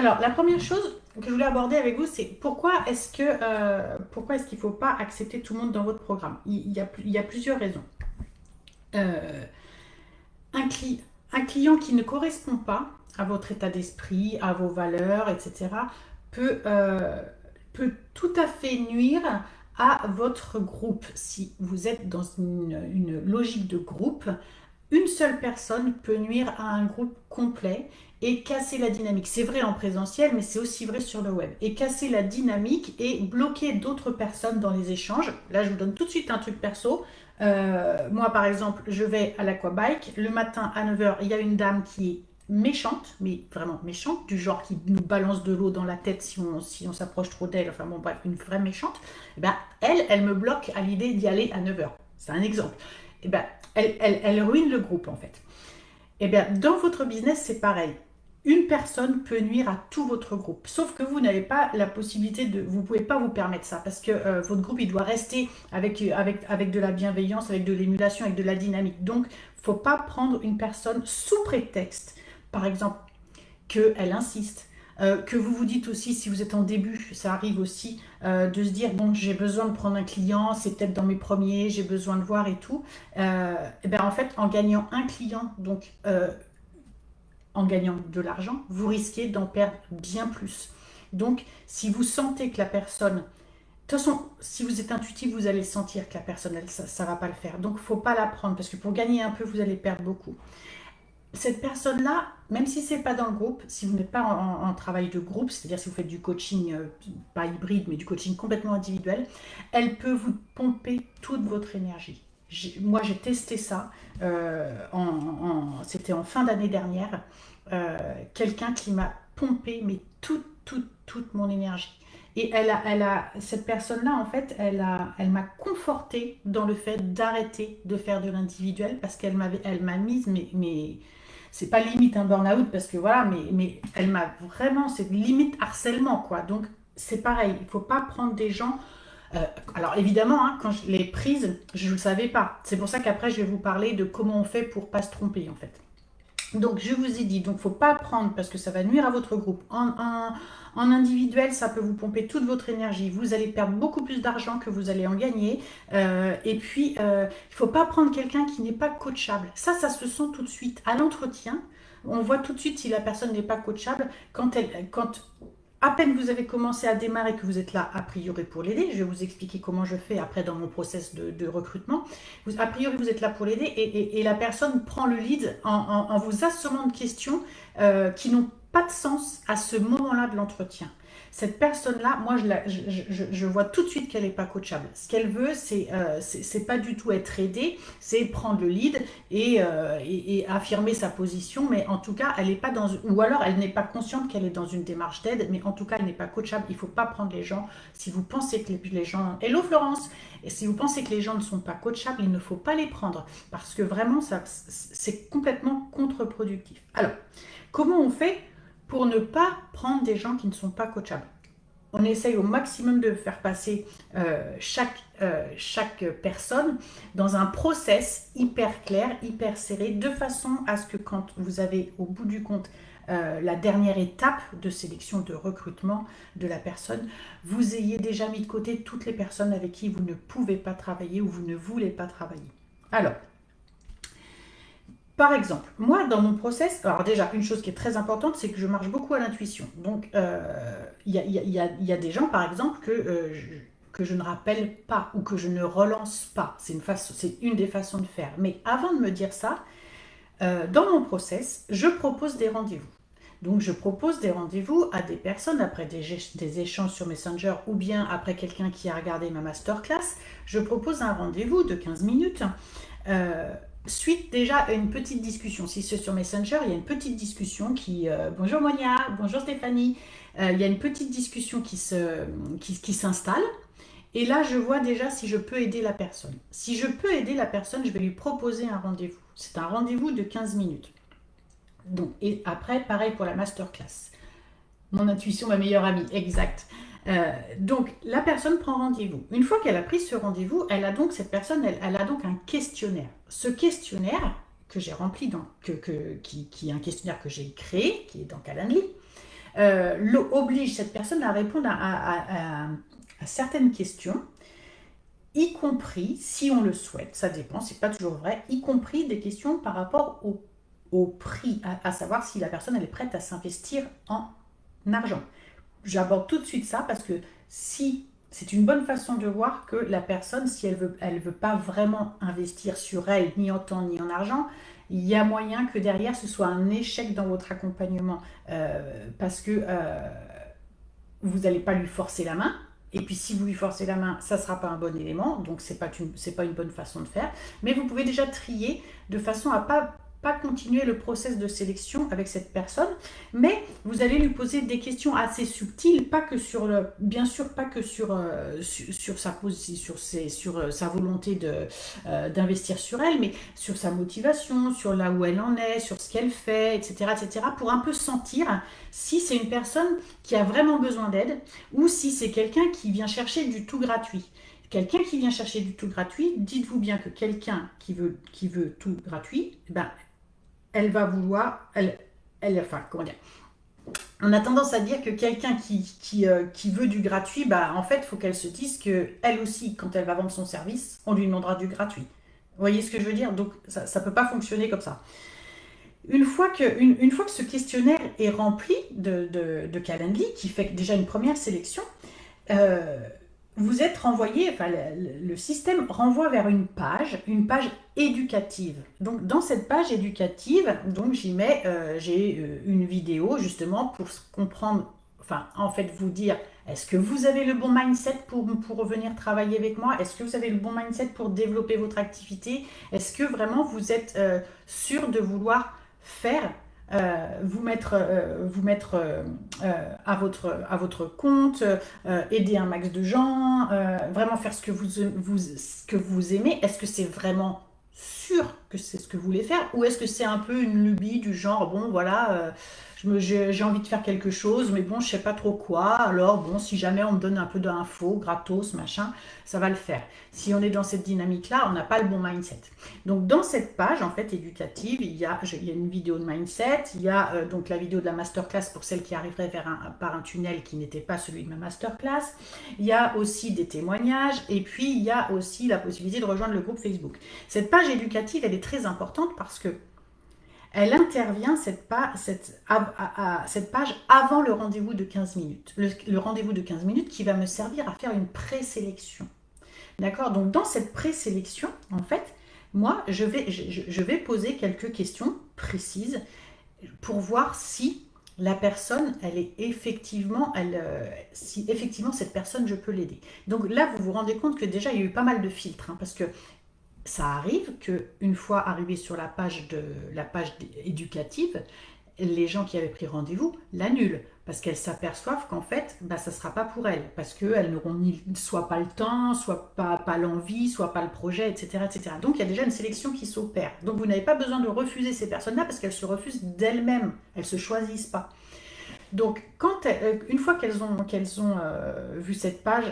Alors, la première chose que je voulais aborder avec vous, c'est pourquoi est-ce qu'il ne faut pas accepter tout le monde dans votre programme? Il y a plusieurs raisons. Euh, un, cli- un client qui ne correspond pas à votre état d'esprit, à vos valeurs, etc., peut, euh, peut tout à fait nuire à votre groupe. Si vous êtes dans une logique de groupe, une seule personne peut nuire à un groupe complet et casser la dynamique. C'est vrai en présentiel, mais c'est aussi vrai sur le web. Et casser la dynamique et bloquer d'autres personnes dans les échanges. Là, je vous donne tout de suite un truc perso. Moi, par exemple, je vais à l'aquabike. Le matin à 9 heures, il y a une dame qui est méchante, mais vraiment méchante, du genre qui nous balance de l'eau dans la tête si on s'approche trop d'elle. Enfin bon, bref, une vraie méchante. Et ben, elle me bloque à l'idée d'y aller à 9 heures. C'est un exemple. Et ben, elle ruine le groupe en fait. Et bien, dans votre business, c'est pareil. Une personne peut nuire à tout votre groupe. Sauf que vous n'avez pas la possibilité vous pouvez pas vous permettre ça parce que votre groupe, il doit rester avec de la bienveillance, avec de l'émulation, avec de la dynamique. Donc, il ne faut pas prendre une personne sous prétexte, par exemple, qu'elle insiste. Que vous vous dites aussi, si vous êtes en début, ça arrive aussi, de se dire, bon, j'ai besoin de prendre un client, c'est peut-être dans mes premiers, j'ai besoin de voir et tout. Et ben en fait, en gagnant un client, donc en gagnant de l'argent, vous risquez d'en perdre bien plus. Donc, si vous sentez que la personne, de toute façon, si vous êtes intuitif, vous allez sentir que la personne, ça ne va pas le faire. Donc, il ne faut pas la prendre parce que pour gagner un peu, vous allez perdre beaucoup. Cette personne-là, même si c'est pas dans le groupe, si vous n'êtes pas en travail de groupe, c'est-à-dire si vous faites du coaching, pas hybride, mais du coaching complètement individuel, elle peut vous pomper toute votre énergie. Moi, j'ai testé ça, c'était en fin d'année dernière, quelqu'un qui m'a pompé, mais toute mon énergie. Et cette personne-là, en fait, elle m'a confortée dans le fait d'arrêter de faire de l'individuel parce elle m'a mise, mais c'est pas limite un burn-out parce que voilà, mais elle m'a vraiment, c'est limite harcèlement quoi. Donc c'est pareil, il faut pas prendre des gens. Alors évidemment, hein, quand je l'ai prise, je ne le savais pas. C'est pour ça qu'après je vais vous parler de comment on fait pour pas se tromper en fait. Donc je vous ai dit, donc faut pas prendre parce que ça va nuire à votre groupe. En individuel, ça peut vous pomper toute votre énergie. Vous allez perdre beaucoup plus d'argent que vous allez en gagner. Et puis, il faut pas prendre quelqu'un qui n'est pas coachable. Ça se sent tout de suite à l'entretien. On voit tout de suite si la personne n'est pas coachable quand à peine vous avez commencé à démarrer, que vous êtes là a priori pour l'aider. Je vais vous expliquer comment je fais après dans mon process de recrutement. A priori, vous êtes là pour l'aider et la personne prend le lead en vous assommant de questions qui n'ont pas de sens à ce moment-là de l'entretien. Cette personne-là, moi, je vois tout de suite qu'elle n'est pas coachable. Ce qu'elle veut, c'est pas du tout être aidée, c'est prendre le lead et affirmer sa position, mais en tout cas, elle n'est pas ou alors elle n'est pas consciente qu'elle est dans une démarche d'aide, mais en tout cas, elle n'est pas coachable. Il ne faut pas prendre les gens. Si vous pensez que les gens... Hello Florence. Et si vous pensez que les gens ne sont pas coachables, il ne faut pas les prendre parce que vraiment, c'est complètement contre-productif. Alors, comment on fait pour ne pas prendre des gens qui ne sont pas coachables? On essaye au maximum de faire passer chaque personne dans un process hyper clair, hyper serré, de façon à ce que quand vous avez au bout du compte la dernière étape de sélection, de recrutement de la personne, vous ayez déjà mis de côté toutes les personnes avec qui vous ne pouvez pas travailler ou vous ne voulez pas travailler. Alors, par exemple, moi, dans mon process, alors déjà, une chose qui est très importante, c'est que je marche beaucoup à l'intuition. Donc, il y a des gens, par exemple, que je ne rappelle pas ou que je ne relance pas. C'est une des façons de faire. Mais avant de me dire ça, dans mon process, je propose des rendez-vous. Donc, je propose des rendez-vous à des personnes après des échanges sur Messenger ou bien après quelqu'un qui a regardé ma masterclass. Je propose un rendez-vous de 15 minutes. Euh, Suite déjà à une petite discussion. Si c'est sur Messenger, il y a une petite discussion bonjour Monia, bonjour Stéphanie. Il y a une petite discussion qui s'installe. Et là, je vois déjà si je peux aider la personne. Si je peux aider la personne, je vais lui proposer un rendez-vous. C'est un rendez-vous de 15 minutes. Donc, et après, pareil pour la masterclass. Mon intuition, ma meilleure amie, exact. Donc, la personne prend rendez-vous. Une fois qu'elle a pris ce rendez-vous, cette personne, elle a donc un questionnaire. Ce questionnaire que j'ai rempli, qui est un questionnaire que j'ai créé, qui est dans Calendly, oblige cette personne à répondre à certaines questions, y compris, si on le souhaite, ça dépend, c'est pas toujours vrai, y compris des questions par rapport au prix, à savoir si la personne elle est prête à s'investir en argent. J'aborde tout de suite ça parce que si c'est une bonne façon de voir que la personne, si elle veut pas vraiment investir sur elle, ni en temps ni en argent, il y a moyen que derrière ce soit un échec dans votre accompagnement parce que vous n'allez pas lui forcer la main. Et puis si vous lui forcez la main, ça ne sera pas un bon élément, donc c'est pas une bonne façon de faire. Mais vous pouvez déjà trier de façon à pas continuer le process de sélection avec cette personne, mais vous allez lui poser des questions assez subtiles, pas que sur le, bien sûr pas que sur sa position, sur sa volonté d'investir sur elle, mais sur sa motivation, sur là où elle en est, sur ce qu'elle fait, etc., pour un peu sentir si c'est une personne qui a vraiment besoin d'aide ou si c'est quelqu'un qui vient chercher du tout gratuit. Quelqu'un qui vient chercher du tout gratuit, dites-vous bien que quelqu'un qui veut tout gratuit, ben, elle va vouloir, enfin, comment dire, on a tendance à dire que quelqu'un qui veut du gratuit, bah, en fait, il faut qu'elle se dise que elle aussi, quand elle va vendre son service, on lui demandera du gratuit. Vous voyez ce que je veux dire? Donc, ça ne peut pas fonctionner comme ça. Une fois que ce questionnaire est rempli de Calendly, qui fait déjà une première sélection, euh, vous êtes renvoyé, enfin le système renvoie vers une page éducative. Donc dans cette page éducative, donc j'ai une vidéo justement pour comprendre, enfin en fait vous dire, est-ce que vous avez le bon mindset pour revenir travailler avec moi? Est-ce que vous avez le bon mindset pour développer votre activité? Est-ce que vraiment vous êtes sûr de vouloir faire vous mettre à votre compte, aider un max de gens, vraiment faire ce que vous aimez. Est-ce que c'est vraiment sûr que c'est ce que vous voulez faire ou est-ce que c'est un peu une lubie du genre, bon voilà, j'ai envie de faire quelque chose, mais bon, je sais pas trop quoi, alors bon, si jamais on me donne un peu d'infos, gratos, machin, ça va le faire. Si on est dans cette dynamique-là, on n'a pas le bon mindset. Donc dans cette page en fait éducative, il y a une vidéo de mindset, il y a donc la vidéo de la masterclass pour celles qui arriveraient par un tunnel qui n'était pas celui de ma masterclass, il y a aussi des témoignages et puis il y a aussi la possibilité de rejoindre le groupe Facebook. Cette page éducative, elle est très importante parce que elle intervient, cette page, avant le rendez-vous de 15 minutes. Le rendez-vous de 15 minutes qui va me servir à faire une présélection. D'accord? Donc dans cette présélection, en fait, moi, je vais poser quelques questions précises pour voir si la personne, elle est effectivement, si effectivement cette personne, je peux l'aider. Donc là, vous vous rendez compte que déjà, il y a eu pas mal de filtres, hein, parce que ça arrive qu'une fois arrivé sur la page éducative, les gens qui avaient pris rendez-vous l'annulent parce qu'elles s'aperçoivent qu'en fait, bah, ça ne sera pas pour elles parce qu'elles n'auront soit pas le temps, soit pas l'envie, soit pas le projet, etc., etc. Donc il y a déjà une sélection qui s'opère. Donc vous n'avez pas besoin de refuser ces personnes-là parce qu'elles se refusent d'elles-mêmes, elles ne se choisissent pas. Donc une fois qu'elles ont vu cette page,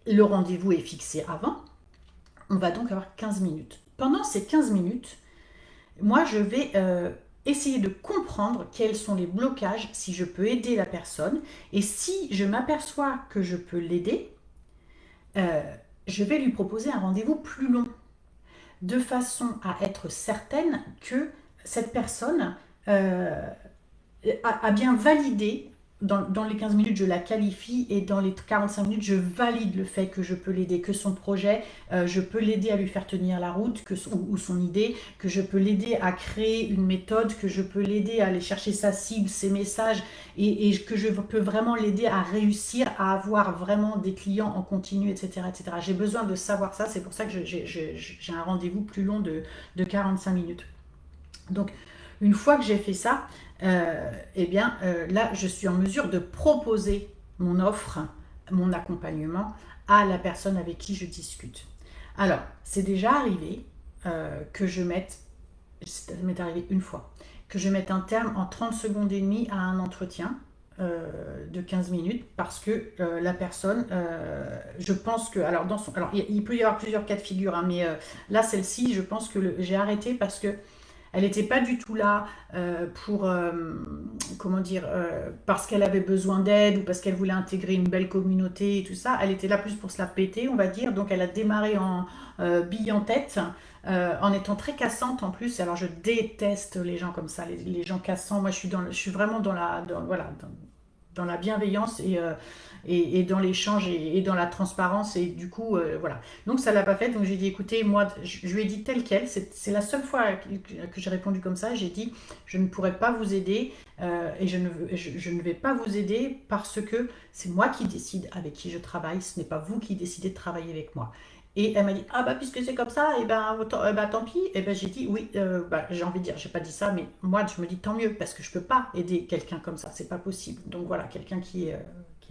le rendez-vous est fixé avant. On va donc avoir 15 minutes. Pendant ces 15 minutes, moi, je vais essayer de comprendre quels sont les blocages, si je peux aider la personne. Et si je m'aperçois que je peux l'aider, je vais lui proposer un rendez-vous plus long, de façon à être certaine que cette personne a bien validé. Dans les 15 minutes, je la qualifie et dans les 45 minutes, je valide le fait que je peux l'aider, que son projet, je peux l'aider à lui faire tenir la route ou son idée, que je peux l'aider à créer une méthode, que je peux l'aider à aller chercher sa cible, ses messages et que je peux vraiment l'aider à réussir à avoir vraiment des clients en continu, etc., etc. J'ai besoin de savoir ça, c'est pour ça que j'ai un rendez-vous plus long de 45 minutes. Donc, une fois que j'ai fait ça, là, je suis en mesure de proposer mon offre, mon accompagnement à la personne avec qui je discute. Alors, c'est déjà arrivé que je mette, ça m'est arrivé une fois, que je mette un terme en 30 secondes et demie à un entretien de 15 minutes parce que la personne, je pense que, alors il peut y avoir plusieurs cas de figure, hein, mais là, celle-ci, je pense que j'ai arrêté parce que Elle n'était pas du tout là pour, comment dire, parce qu'elle avait besoin d'aide ou parce qu'elle voulait intégrer une belle communauté et tout ça. Elle était là plus pour se la péter, on va dire. Donc elle a démarré en bille en tête, en étant très cassante en plus. Alors je déteste les gens comme ça, les gens cassants. Moi je suis vraiment voilà, dans la bienveillance et dans l'échange et dans la transparence et du coup voilà, donc ça l'a pas fait, donc j'ai dit écoutez, moi je lui ai dit tel quel, c'est la seule fois que j'ai répondu comme ça, j'ai dit je ne pourrais pas vous aider et je ne vais pas vous aider parce que c'est moi qui décide avec qui je travaille, ce n'est pas vous qui décidez de travailler avec moi. Et elle m'a dit, ah bah puisque c'est comme ça, et ben, bah, tant pis. Et ben j'ai dit, oui, bah, j'ai envie de dire, j'ai pas dit ça, mais moi je me dis tant mieux, parce que je peux pas aider quelqu'un comme ça, c'est pas possible. Donc voilà, quelqu'un qui est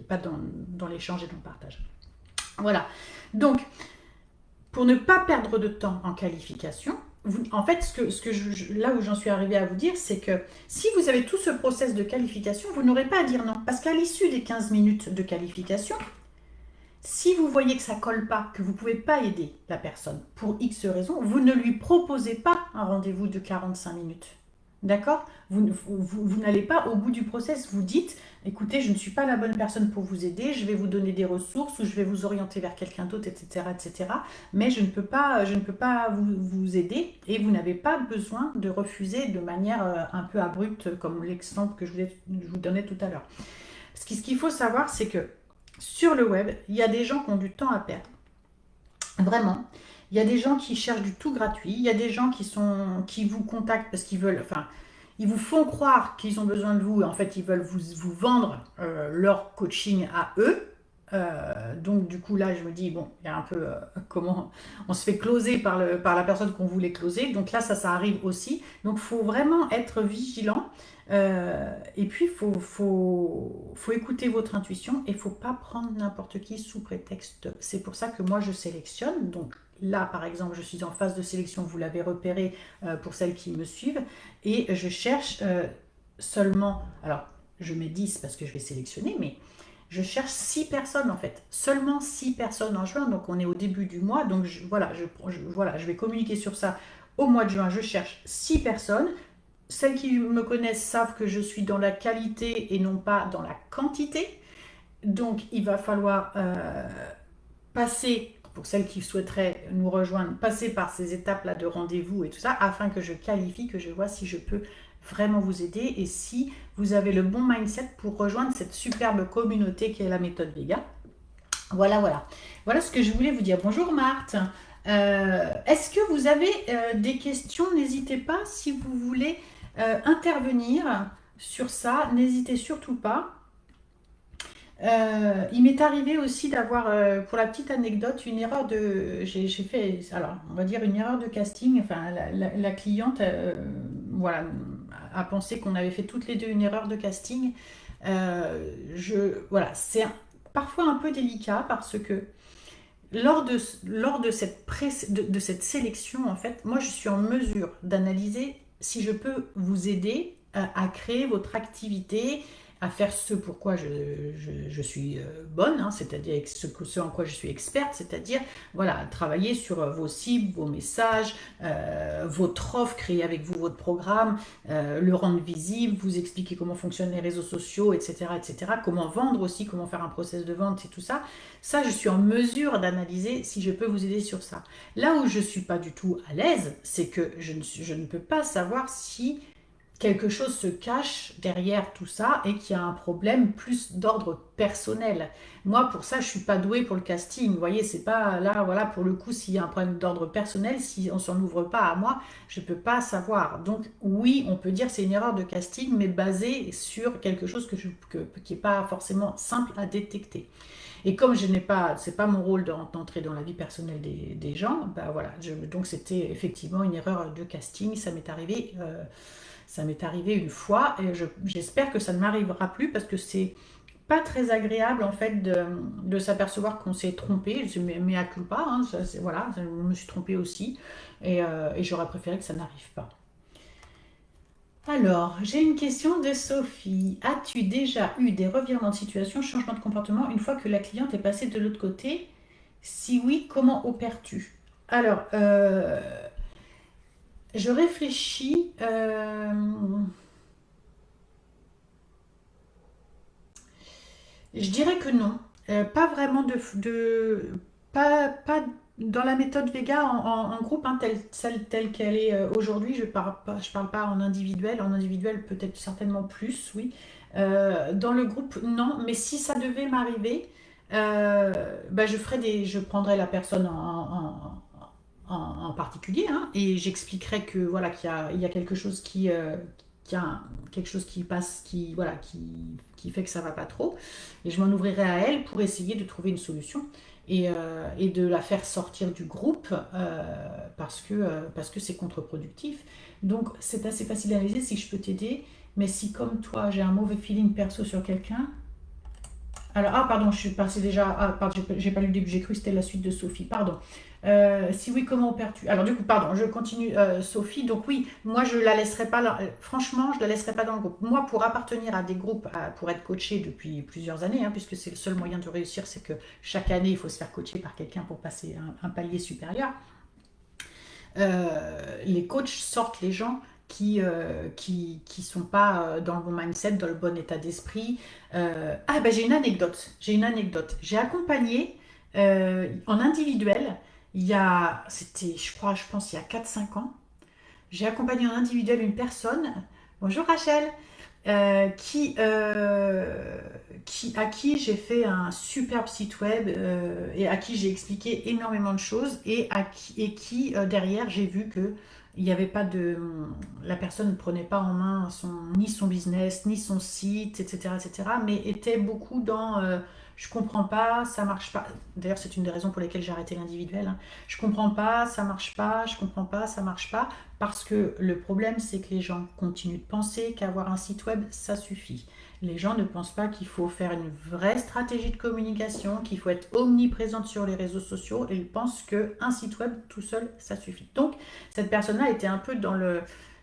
pas dans l'échange et dans le partage. Voilà. Donc, pour ne pas perdre de temps en qualification, en fait, là où j'en suis arrivée à vous dire, c'est que si vous avez tout ce process de qualification, vous n'aurez pas à dire non. Parce qu'à l'issue des 15 minutes de qualification, si vous voyez que ça colle pas, que vous ne pouvez pas aider la personne pour X raisons, vous ne lui proposez pas un rendez-vous de 45 minutes. D'accord? Vous n'allez pas au bout du process, vous dites, écoutez, je ne suis pas la bonne personne pour vous aider, je vais vous donner des ressources ou je vais vous orienter vers quelqu'un d'autre, etc., etc. Mais je ne peux pas vous aider et vous n'avez pas besoin de refuser de manière un peu abrupte, comme l'exemple que je vous donnais tout à l'heure. Ce qu'il faut savoir, c'est que sur le web, il y a des gens qui ont du temps à perdre. Vraiment. Il y a des gens qui cherchent du tout gratuit. Il y a des gens qui vous contactent parce qu'ils veulent, enfin, ils vous font croire qu'ils ont besoin de vous et en fait, ils veulent vous vendre leur coaching à eux. Donc du coup là je me dis bon il y a un peu comment on se fait closer par la personne qu'on voulait closer, donc là ça arrive aussi, donc il faut vraiment être vigilant et puis faut écouter votre intuition et il faut pas prendre n'importe qui sous prétexte, c'est pour ça que moi je sélectionne, donc là par exemple je suis en phase de sélection, vous l'avez repéré pour celles qui me suivent, et je cherche seulement, alors je mets 10 parce que je vais sélectionner, mais je cherche 6 personnes en fait, seulement 6 personnes en juin, donc on est au début du mois, donc voilà, voilà, je vais communiquer sur ça au mois de juin, je cherche 6 personnes. Celles qui me connaissent savent que je suis dans la qualité et non pas dans la quantité, donc il va falloir passer, pour celles qui souhaiteraient nous rejoindre, passer par ces étapes-là de rendez-vous et tout ça, afin que je qualifie, que je vois si je peux vraiment vous aider et si vous avez le bon mindset pour rejoindre cette superbe communauté qui est la méthode Vega. Voilà, voilà. Voilà ce que je voulais vous dire. Bonjour Marthe. Est-ce que vous avez des questions? N'hésitez pas si vous voulez intervenir sur ça. N'hésitez surtout pas. Il m'est arrivé aussi d'avoir, pour la petite anecdote, une erreur de... J'ai fait, alors, on va dire une erreur de casting. Enfin, la cliente, voilà, a pensé qu'on avait fait toutes les deux une erreur de casting. Voilà, c'est parfois un peu délicat parce que lors de cette sélection, en fait, moi, je suis en mesure d'analyser si je peux vous aider à créer votre activité, à faire ce pour quoi je suis bonne, hein, c'est-à-dire ce en quoi je suis experte, c'est-à-dire voilà, travailler sur vos cibles, vos messages, votre offre, créer avec vous votre programme, le rendre visible, vous expliquer comment fonctionnent les réseaux sociaux, etc., etc., comment vendre aussi, comment faire un process de vente et tout ça. Ça, je suis en mesure d'analyser si je peux vous aider sur ça. Là où je ne suis pas du tout à l'aise, c'est que je ne peux pas savoir si quelque chose se cache derrière tout ça et qu'il y a un problème plus d'ordre personnel. Moi, pour ça, je suis pas douée pour le casting. Vous voyez, c'est pas là, voilà, pour le coup, s'il y a un problème d'ordre personnel, si on s'en ouvre pas à moi, je peux pas savoir. Donc, oui, on peut dire que c'est une erreur de casting, mais basée sur quelque chose qui est pas forcément simple à détecter. Et comme je n'ai pas, c'est pas mon rôle d'entrer dans la vie personnelle des gens, bah voilà, donc c'était effectivement une erreur de casting, ça m'est arrivé. Ça m'est arrivé une fois et j'espère que ça ne m'arrivera plus parce que c'est pas très agréable en fait de s'apercevoir qu'on s'est trompé. Je mets à culpa, hein, voilà, je me suis trompée aussi et j'aurais préféré que ça n'arrive pas. Alors, j'ai une question de Sophie. As-tu déjà eu des revirements de situation, changement de comportement une fois que la cliente est passée de l'autre côté? Si oui, comment opères-tu? Alors, Je réfléchis. Je dirais que non. Pas vraiment pas dans la méthode Vega en groupe, hein, telle qu'elle est aujourd'hui. Je parle pas en individuel. En individuel, peut-être certainement plus, oui. Dans le groupe, non. Mais si ça devait m'arriver, bah, je prendrais la personne en particulier, hein, et j'expliquerai que voilà il y a quelque chose qui a quelque chose qui passe, qui fait que ça va pas trop, et je m'en ouvrirai à elle pour essayer de trouver une solution et de la faire sortir du groupe parce que c'est contre-productif. Donc c'est assez facile à réaliser si je peux t'aider, mais si comme toi j'ai un mauvais feeling perso sur quelqu'un, alors, ah, pardon, je suis passée déjà. Ah, pardon, j'ai pas lu le début, j'ai cru que c'était la suite de Sophie. Pardon. Si oui, comment opères-tu? Alors, du coup, pardon, je continue, Sophie. Donc, oui, moi, je la laisserai pas. Franchement, je la laisserai pas dans le groupe. Moi, pour appartenir à des groupes, pour être coachée depuis plusieurs années, hein, puisque c'est le seul moyen de réussir, c'est que chaque année, il faut se faire coacher par quelqu'un pour passer un palier supérieur. Les coachs sortent les gens qui sont pas dans le bon mindset, dans le bon état d'esprit. Ah ben j'ai une anecdote. J'ai une anecdote. J'ai accompagné en individuel, c'était, je pense, il y a 4 5 ans. J'ai accompagné en individuel une personne. Bonjour Rachel. À qui j'ai fait un superbe site web et à qui j'ai expliqué énormément de choses et qui derrière j'ai vu que il n'y avait pas de la personne ne prenait pas en main ni son business ni son site, etc., mais était beaucoup dans je comprends pas, ça marche pas. D'ailleurs c'est une des raisons pour lesquelles j'ai arrêté l'individuel, hein. Je comprends pas, ça marche pas, je comprends pas, ça marche pas. Parce que le problème, c'est que les gens continuent de penser qu'avoir un site web, ça suffit. Les gens ne pensent pas qu'il faut faire une vraie stratégie de communication, qu'il faut être omniprésente sur les réseaux sociaux, et ils pensent qu'un site web tout seul, ça suffit. Donc, cette personne-là était un peu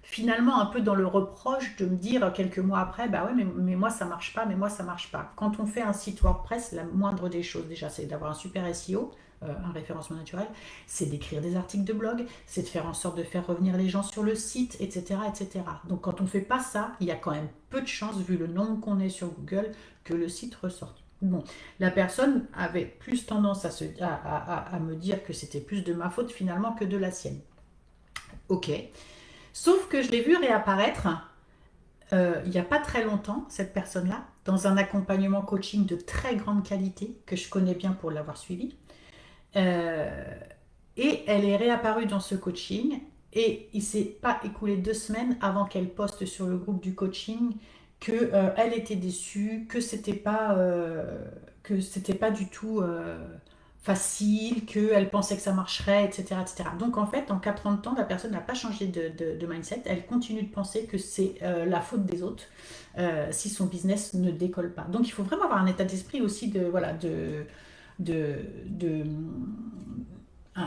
finalement un peu dans le reproche de me dire quelques mois après, bah ouais, mais moi ça marche pas, mais moi ça marche pas. Quand on fait un site WordPress, la moindre des choses déjà, c'est d'avoir un super SEO, un référencement naturel, c'est d'écrire des articles de blog, c'est de faire en sorte de faire revenir les gens sur le site, etc., etc. Donc quand on ne fait pas ça, il y a quand même peu de chances, vu le nombre qu'on est sur Google, que le site ressorte. Bon, la personne avait plus tendance à me dire que c'était plus de ma faute finalement que de la sienne. Ok. Sauf que je l'ai vu réapparaître il n'y a pas très longtemps, cette personne-là, dans un accompagnement coaching de très grande qualité, que je connais bien pour l'avoir suivi. Euh, et elle est réapparue dans ce coaching. Et il ne s'est pas écoulé 2 semaines avant qu'elle poste sur le groupe du coaching que elle était déçue, que c'était pas du tout facile, qu'elle pensait que ça marcherait, etc., etc. Donc en fait, en 4 ans de temps, la personne n'a pas changé de mindset. Elle continue de penser que c'est la faute des autres si son business ne décolle pas. Donc il faut vraiment avoir un état d'esprit aussi de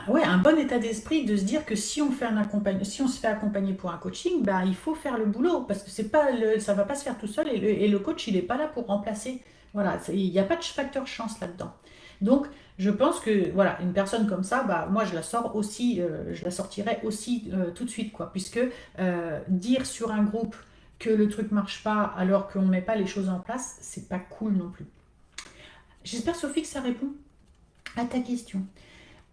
ouais, un bon état d'esprit de se dire que si on se fait accompagner pour un coaching, bah, il faut faire le boulot parce que c'est pas ça va pas se faire tout seul et le coach il n'est pas là pour remplacer. Voilà, il n'y a pas de facteur chance là-dedans. Donc, je pense que voilà, une personne comme ça, bah, moi je la sors aussi, je la sortirai aussi tout de suite, quoi, puisque dire sur un groupe que le truc marche pas alors qu'on ne met pas les choses en place, c'est pas cool non plus. J'espère Sophie que ça répond à ta question.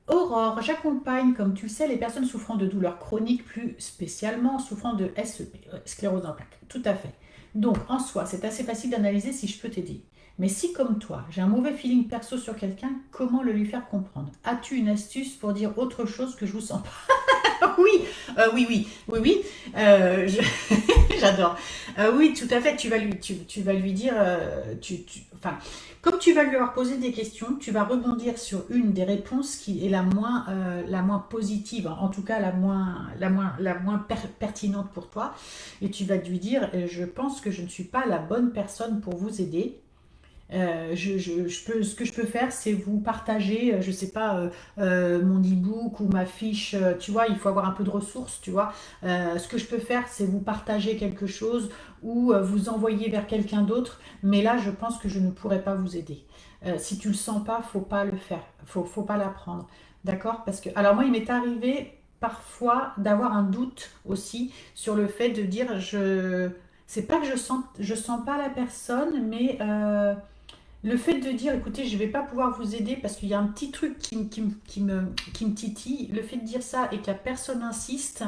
Aurore, j'accompagne, comme tu le sais, les personnes souffrant de douleurs chroniques, plus spécialement souffrant de SEP, sclérose en plaques. Tout à fait. Donc, en soi, c'est assez facile d'analyser si je peux t'aider. Mais si, comme toi, j'ai un mauvais feeling perso sur quelqu'un, comment le lui faire comprendre? As-tu une astuce pour dire autre chose que je vous sens pas? Oui, oui. J'adore. Oui, tout à fait. Tu vas lui dire, enfin, comme tu vas lui avoir posé des questions, tu vas rebondir sur une des réponses qui est la moins positive, en tout cas la moins pertinente pour toi, et tu vas lui dire, je pense que je ne suis pas la bonne personne pour vous aider. Ce que je peux faire, c'est vous partager, je sais pas, mon e-book ou ma fiche. Tu vois, il faut avoir un peu de ressources, tu vois. Ce que je peux faire, c'est vous partager quelque chose ou vous envoyer vers quelqu'un d'autre. Mais là, je pense que je ne pourrais pas vous aider. Si tu le sens pas, faut pas le faire, faut pas l'apprendre, d'accord? Parce que, alors moi, il m'est arrivé parfois d'avoir un doute aussi sur le fait de dire c'est pas que je sens pas la personne, mais le fait de dire écoutez, je vais pas pouvoir vous aider parce qu'il y a un petit truc qui me titille, le fait de dire ça et que la personne insiste,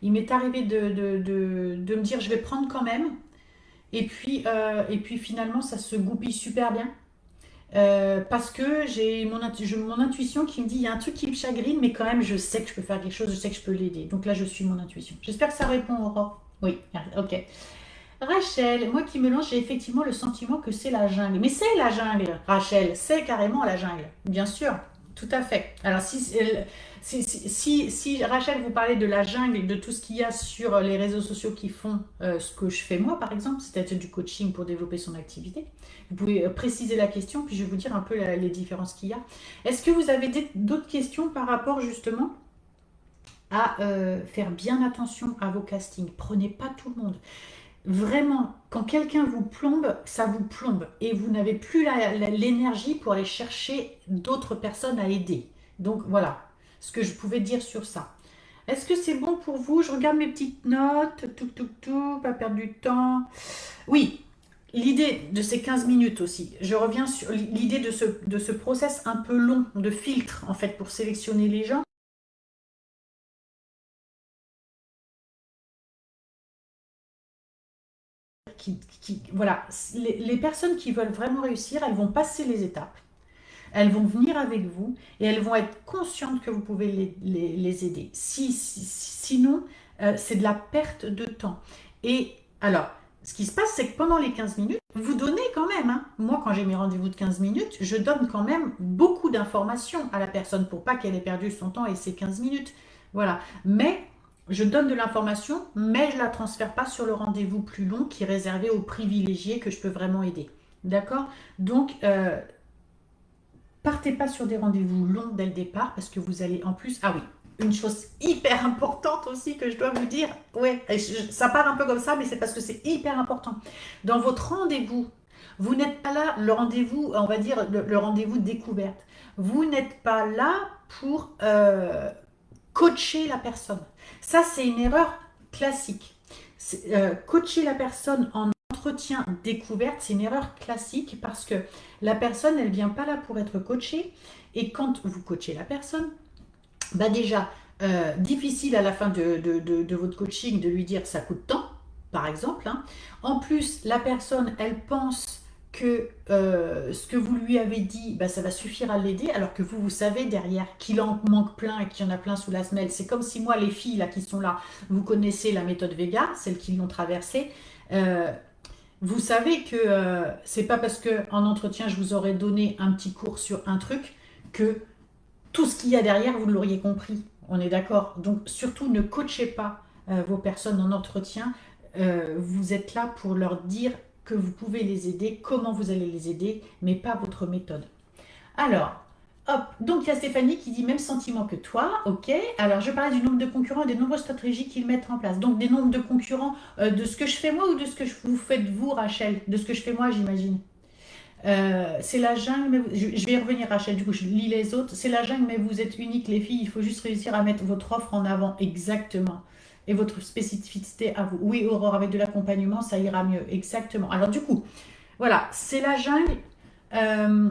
il m'est arrivé de me dire je vais prendre quand même. Et puis finalement, ça se goupille super bien. Parce que j'ai mon intuition qui me dit il y a un truc qui me chagrine, mais quand même, je sais que je peux faire quelque chose, je sais que je peux l'aider. Donc là, je suis mon intuition. J'espère que ça répond, Aurore. Oui, ok. Rachel, moi qui me lance, j'ai effectivement le sentiment que c'est la jungle. Mais c'est la jungle, Rachel, c'est carrément la jungle, bien sûr, tout à fait. Alors si Rachel vous parlait de la jungle, de tout ce qu'il y a sur les réseaux sociaux qui font ce que je fais moi, par exemple, c'est-à-dire du coaching pour développer son activité, vous pouvez préciser la question, puis je vais vous dire un peu les différences qu'il y a. Est-ce que vous avez d'autres questions par rapport justement à faire bien attention à vos castings? Prenez pas tout le monde. Vraiment, quand quelqu'un vous plombe, ça vous plombe et vous n'avez plus l'énergie pour aller chercher d'autres personnes à aider. Donc voilà ce que je pouvais dire sur ça. Est-ce que c'est bon pour vous? Je regarde mes petites notes, tout, pas perdre du temps. Oui, l'idée de ces 15 minutes aussi, je reviens sur l'idée de ce process un peu long de filtre en fait pour sélectionner les gens. Voilà, les personnes qui veulent vraiment réussir, elles vont passer les étapes, elles vont venir avec vous et elles vont être conscientes que vous pouvez les aider. Sinon, c'est de la perte de temps. Et alors, ce qui se passe, c'est que pendant les 15 minutes, vous donnez quand même, hein. Moi, quand j'ai mes rendez-vous de 15 minutes, je donne quand même beaucoup d'informations à la personne pour pas qu'elle ait perdu son temps et ses 15 minutes. Voilà. Mais je donne de l'information, mais je ne la transfère pas sur le rendez-vous plus long qui est réservé aux privilégiés que je peux vraiment aider. D'accord? Donc, partez pas sur des rendez-vous longs dès le départ parce que vous allez en plus... Ah oui, une chose hyper importante aussi que je dois vous dire. Ouais, ça part un peu comme ça, mais c'est parce que c'est hyper important. Dans votre rendez-vous, vous n'êtes pas là, le rendez-vous, on va dire le rendez-vous découverte. Vous n'êtes pas là pour coacher la personne. Ça, c'est une erreur classique. Coacher la personne en entretien découverte, c'est une erreur classique parce que la personne, elle vient pas là pour être coachée. Et quand vous coachez la personne, bah déjà, difficile à la fin de votre coaching de lui dire ça coûte tant, par exemple, hein. En plus, la personne, elle pense que ce que vous lui avez dit, bah, ça va suffire à l'aider, alors que vous savez derrière qu'il en manque plein et qu'il y en a plein sous la semelle. C'est comme si moi, les filles là qui sont là, vous connaissez la méthode Vega, celles qui l'ont traversée. Vous savez que c'est pas parce que en entretien je vous aurais donné un petit cours sur un truc que tout ce qu'il y a derrière vous l'auriez compris. On est d'accord. Donc surtout ne coachez pas vos personnes en entretien. Vous êtes là pour leur dire que vous pouvez les aider, comment vous allez les aider, mais pas votre méthode. Alors, hop, donc il y a Stéphanie qui dit même sentiment que toi, ok. Alors je parlais du nombre de concurrents et des nombreuses stratégies qu'ils mettent en place. Donc des nombres de concurrents de ce que je fais moi ou de ce que vous faites vous, Rachel? De ce que je fais moi, j'imagine. C'est la jungle, mais je vais y revenir, Rachel, du coup je lis les autres. C'est la jungle, mais vous êtes unique, les filles, il faut juste réussir à mettre votre offre en avant, exactement. Et votre spécificité à vous. Oui, Aurore, avec de l'accompagnement, ça ira mieux, exactement. Alors du coup, voilà, c'est la jungle. Euh,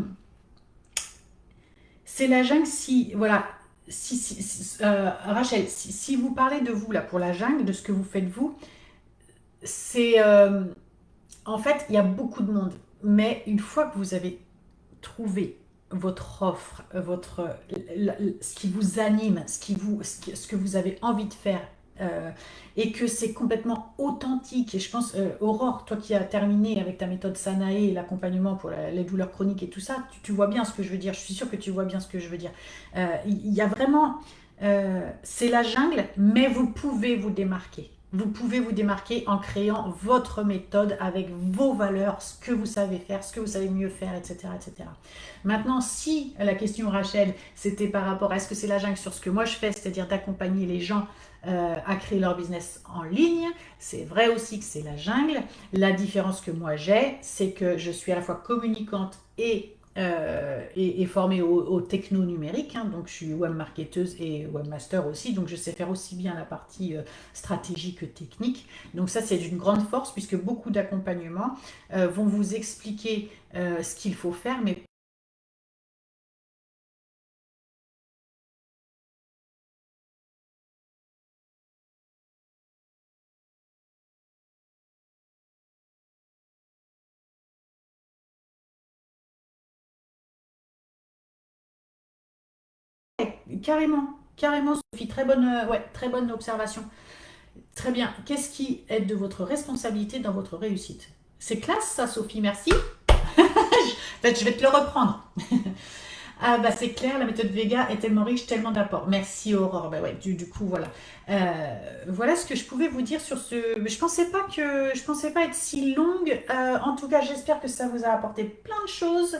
c'est la jungle si, voilà, Rachel, si vous parlez de vous là pour la jungle, de ce que vous faites vous, c'est en fait, il y a beaucoup de monde. Mais une fois que vous avez trouvé votre offre, ce qui vous anime, ce que vous avez envie de faire, euh, et que c'est complètement authentique. Et je pense, Aurore, toi qui as terminé avec ta méthode Sanae et l'accompagnement pour les douleurs chroniques et tout ça, tu vois bien ce que je veux dire. Je suis sûre que tu vois bien ce que je veux dire. Il y a vraiment, c'est la jungle, mais vous pouvez vous démarquer. Vous pouvez vous démarquer en créant votre méthode avec vos valeurs, ce que vous savez faire, ce que vous savez mieux faire, etc. etc. Maintenant, si la question, Rachel, c'était par rapport à est-ce que c'est la jungle sur ce que moi je fais, c'est-à-dire d'accompagner les gens à créer leur business en ligne, c'est vrai aussi que c'est la jungle. La différence que moi j'ai, c'est que je suis à la fois communicante et et formée au techno numérique, hein, donc je suis webmarketeuse et webmaster aussi, donc je sais faire aussi bien la partie stratégie que technique. Donc ça c'est d'une grande force puisque beaucoup d'accompagnements vont vous expliquer ce qu'il faut faire, mais carrément, carrément Sophie, très bonne, ouais, très bonne observation. Très bien. Qu'est-ce qui est de votre responsabilité dans votre réussite? C'est classe ça Sophie, merci. En fait, je vais te le reprendre. Ah bah c'est clair, la méthode Vega est tellement riche, tellement d'apports. Merci Aurore. Bah ouais, du coup voilà. Voilà ce que je pouvais vous dire sur ce. Je pensais pas être si longue. En tout cas, j'espère que ça vous a apporté plein de choses.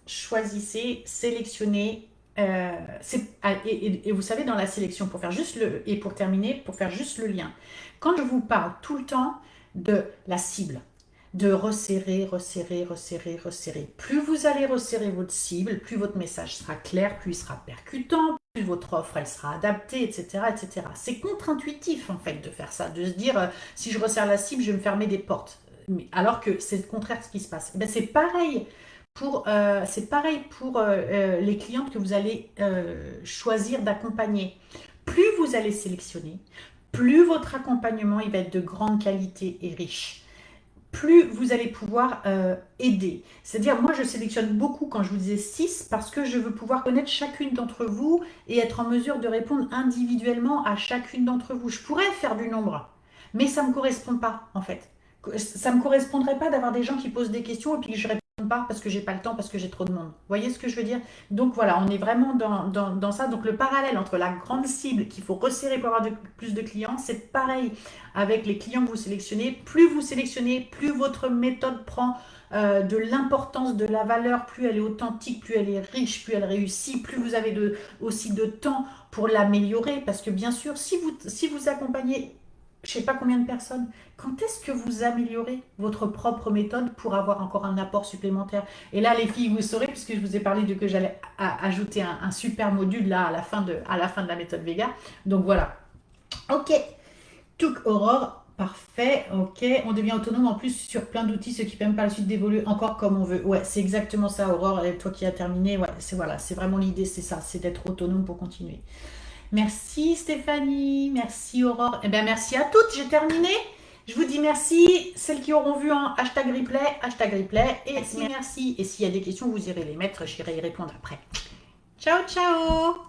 Choisissez, sélectionnez. Et vous savez, dans la sélection, pour faire juste le et pour terminer, pour faire juste le lien. Quand je vous parle tout le temps de la cible, de resserrer, resserrer, resserrer, resserrer. Plus vous allez resserrer votre cible, plus votre message sera clair, plus il sera percutant, plus votre offre elle sera adaptée, etc., etc. C'est contre-intuitif en fait de faire ça, de se dire si je resserre la cible, je vais me fermer des portes. Alors que c'est le contraire de ce qui se passe. Eh ben, c'est pareil pour les clientes que vous allez choisir d'accompagner. Plus vous allez sélectionner, plus votre accompagnement il va être de grande qualité et riche, plus vous allez pouvoir aider. C'est-à-dire, moi, je sélectionne beaucoup quand je vous disais 6 parce que je veux pouvoir connaître chacune d'entre vous et être en mesure de répondre individuellement à chacune d'entre vous. Je pourrais faire du nombre, mais ça ne me correspond pas, en fait. Ça ne me correspondrait pas d'avoir des gens qui posent des questions et puis que je réponds pas parce que j'ai pas le temps, parce que j'ai trop de monde. Vous voyez ce que je veux dire? Donc voilà, on est vraiment dans ça. Donc le parallèle entre la grande cible qu'il faut resserrer pour avoir plus de clients, c'est pareil avec les clients que vous sélectionnez. Plus vous sélectionnez, plus votre méthode prend de l'importance, de la valeur, plus elle est authentique, plus elle est riche, plus elle réussit, plus vous avez aussi de temps pour l'améliorer. Parce que bien sûr, si vous accompagnez je ne sais pas combien de personnes, quand est-ce que vous améliorez votre propre méthode pour avoir encore un apport supplémentaire? Et là, les filles, vous saurez, puisque je vous ai parlé de que j'allais ajouter un super module là à la fin de la méthode Vega. Donc voilà. Ok, Touk Aurore, parfait, ok. On devient autonome en plus sur plein d'outils, ce qui permet par la suite d'évoluer encore comme on veut. Ouais, c'est exactement ça, Aurore. Et toi qui as terminé, ouais, c'est voilà, c'est vraiment l'idée, c'est ça, c'est d'être autonome pour continuer. Merci Stéphanie, merci Aurore. Eh bien merci à toutes, j'ai terminé. Je vous dis merci, celles qui auront vu en hashtag replay, et merci. Et s'il y a des questions, vous irez les mettre, j'irai y répondre après. Ciao, ciao!